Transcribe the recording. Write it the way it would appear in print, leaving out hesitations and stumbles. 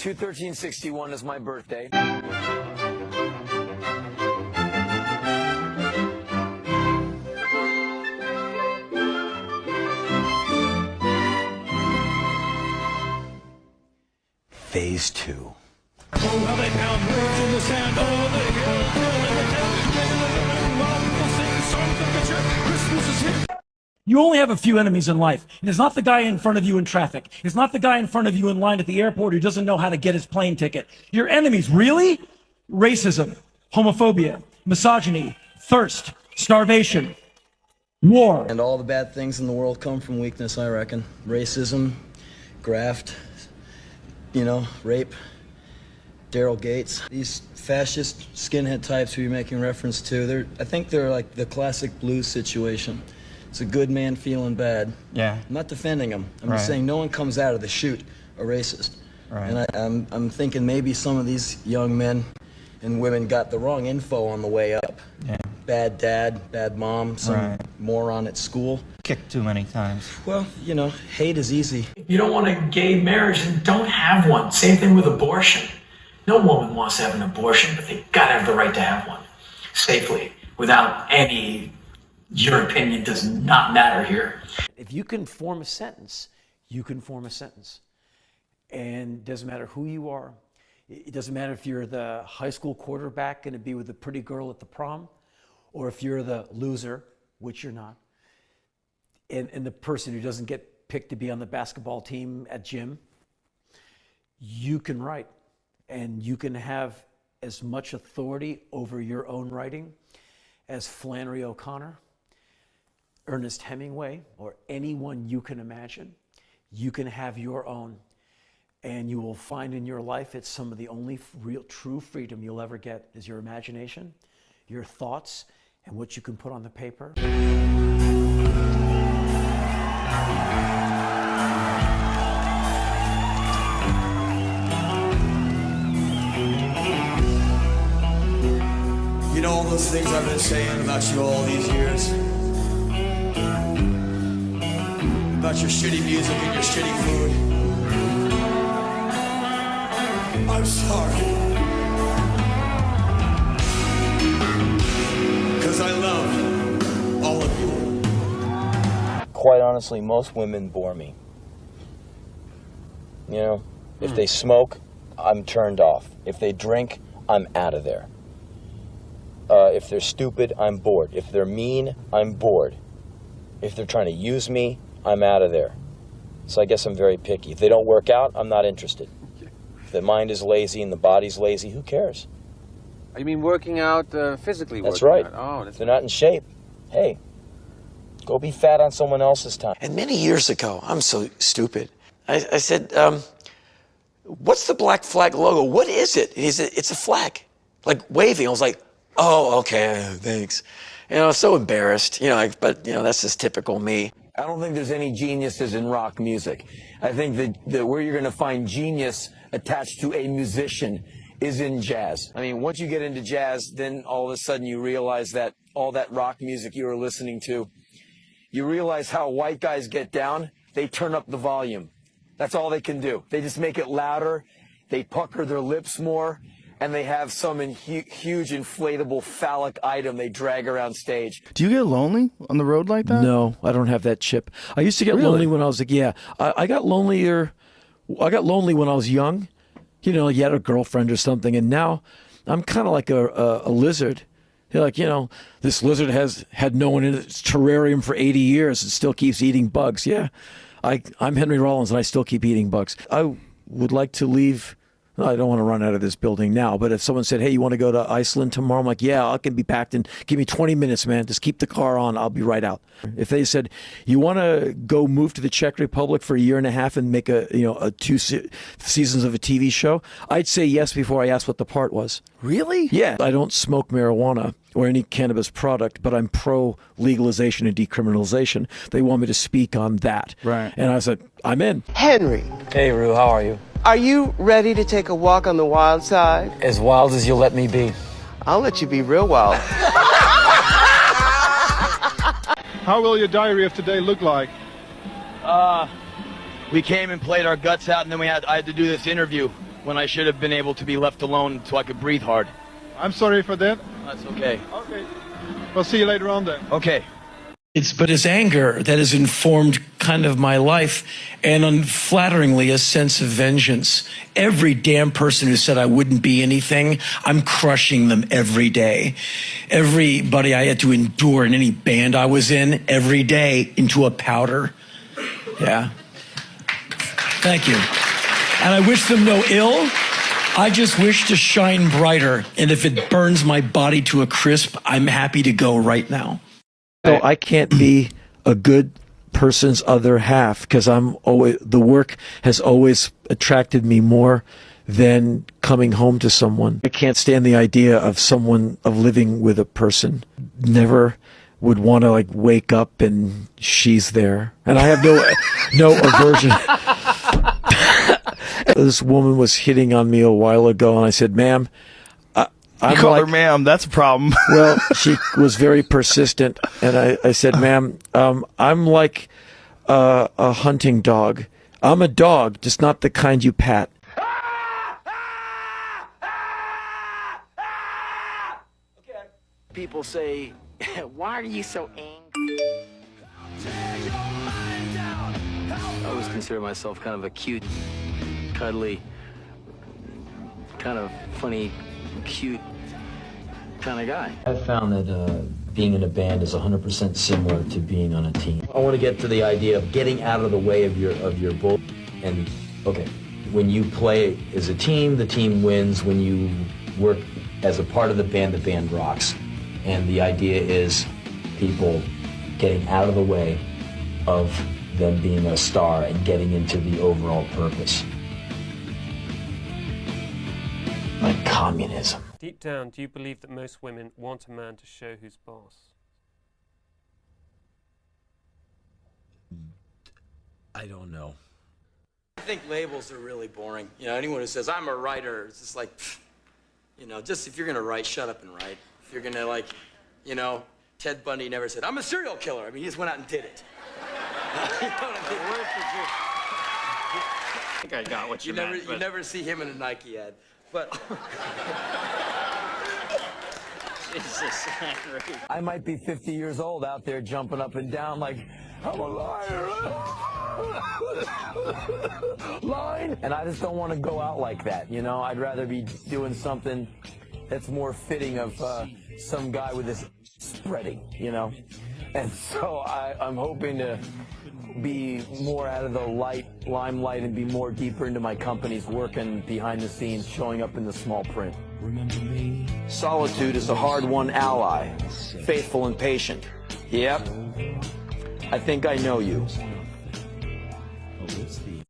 2/13/61 is my birthday. Phase 2. Well, they found words in the sand over the hill, Christmas is here. You only have a few enemies in life. And it's not the guy in front of you in traffic. It's not the guy in front of you in line at the airport who doesn't know how to get his plane ticket. Your enemies, really? Racism, homophobia, misogyny, thirst, starvation, war. And all the bad things in the world come from weakness, I reckon. Racism, graft, rape, Daryl Gates. These fascist skinhead types who you're making reference to, I think they're like the classic blues situation. It's a good man feeling bad. Yeah. I'm not defending them. I'm just saying no one comes out of the chute a racist. Right. And I'm thinking maybe some of these young men and women got the wrong info on the way up. Yeah. Bad dad, bad mom, some moron at school. Kicked too many times. Well, hate is easy. If you don't want a gay marriage, then don't have one. Same thing with abortion. No woman wants to have an abortion, but they gotta have the right to have one. Safely, without any, your opinion does not matter here. If you can form a sentence, you can form a sentence. And it doesn't matter who you are. It doesn't matter if you're the high school quarterback going to be with the pretty girl at the prom, or if you're the loser, which you're not, and the person who doesn't get picked to be on the basketball team at gym. You can write, and you can have as much authority over your own writing as Flannery O'Connor, Ernest Hemingway, or anyone you can imagine. You can have your own, and you will find in your life it's some of the only real true freedom you'll ever get is your imagination, your thoughts, and what you can put on the paper. You know all those things I've been saying about you all these years? About your shitty music and your shitty food. I'm sorry. Because I love all of you. Quite honestly, most women bore me. If they smoke, I'm turned off. If they drink, I'm out of there. If they're stupid, I'm bored. If they're mean, I'm bored. If they're trying to use me, I'm out of there. So I guess I'm very picky. If they don't work out, I'm not interested. If the mind is lazy and the body's lazy, who cares? You mean working out physically? That's right. Oh, that's if they're not in shape, hey, go be fat on someone else's time. And many years ago, I'm so stupid, I said, what's the black flag logo? What is it? And he said, it's a flag, like waving. I was like, oh, okay, thanks. So embarrassed, but that's just typical me. I don't think there's any geniuses in rock music. I think that where you're going to find genius attached to a musician is in jazz. I mean, once you get into jazz, then all of a sudden you realize that all that rock music you were listening to, you realize how white guys get down. They turn up the volume. That's all they can do. They just make it louder. They pucker their lips more. And they have some huge inflatable phallic item they drag around stage. Do you get lonely on the road like that? No, I don't have that chip. I used to get lonely when I was I got lonelier. I got lonely when I was young. You had a girlfriend or something, and now I'm kind of like a lizard. This lizard has had no one in its terrarium for 80 years and still keeps eating bugs. Yeah, I'm Henry Rollins, and I still keep eating bugs. I would like to leave. I don't want to run out of this building now, but if someone said, hey, you want to go to Iceland tomorrow? I'm like, yeah, I can be packed in. Give me 20 minutes, man. Just keep the car on. I'll be right out. If they said, you want to go move to the Czech Republic for a year and a half and make a 2 seasons of a TV show, I'd say yes before I asked what the part was. Really? Yeah. I don't smoke marijuana or any cannabis product, but I'm pro legalization and decriminalization. They want me to speak on that. Right. And I said, I'm in. Henry. Hey, Rue, how are you? Are you ready to take a walk on the wild side? As wild as you'll let me be. I'll let you be real wild. How will your diary of today look like? We came and played our guts out, and then I had to do this interview. when I should have been able to be left alone so I could breathe hard. I'm sorry for that. That's okay. Okay. We'll see you later on then. Okay. But it's anger that has informed kind of my life, and unflatteringly a sense of vengeance. Every damn person who said I wouldn't be anything, I'm crushing them every day. Everybody I had to endure in any band I was in every day into a powder. Yeah. Thank you. And I wish them no ill. I just wish to shine brighter, and if it burns my body to a crisp, I'm happy to go right now. So I can't be a good person's other half because the work has always attracted me more than coming home to someone. I can't stand the idea of living with a person. Never would want to like wake up and she's there. And I have no aversion. This woman was hitting on me a while ago and I said, ma'am, You call her ma'am, that's a problem. Well, she was very persistent, and I said, ma'am, I'm like a hunting dog. I'm a dog, just not the kind you pat. People say, why are you so angry? I always consider myself kind of a cute, cuddly, kind of funny, cute kind of guy. I've found that being in a band is 100% similar to being on a team. I want to get to the idea of getting out of the way of your bull. And okay, when you play as a team, the team wins. When you work as a part of the band rocks. And the idea is people getting out of the way of them being a star and getting into the overall purpose. Like communism. Deep down, do you believe that most women want a man to show who's boss? I don't know. I think labels are really boring. You know, anyone who says, I'm a writer, it's just like, you know, just if you're going to write, shut up and write. If you're going to, like, you know, Ted Bundy never said, I'm a serial killer. I mean, he just went out and did it. You know what I mean? Word for word. I think I got what you meant. You never see him in a Nike ad. But Jesus, Henry. I might be 50 years old out there jumping up and down like, I'm a liar. Line. And I just don't want to go out like that, you know? I'd rather be doing something that's more fitting of some guy with this spreading, you know? And so I'm hoping to be more out of the limelight and be more deeper into my companies, working behind the scenes, showing up in the small print. Remember me? Solitude is a hard-won ally, faithful and patient. Yep. I think I know you.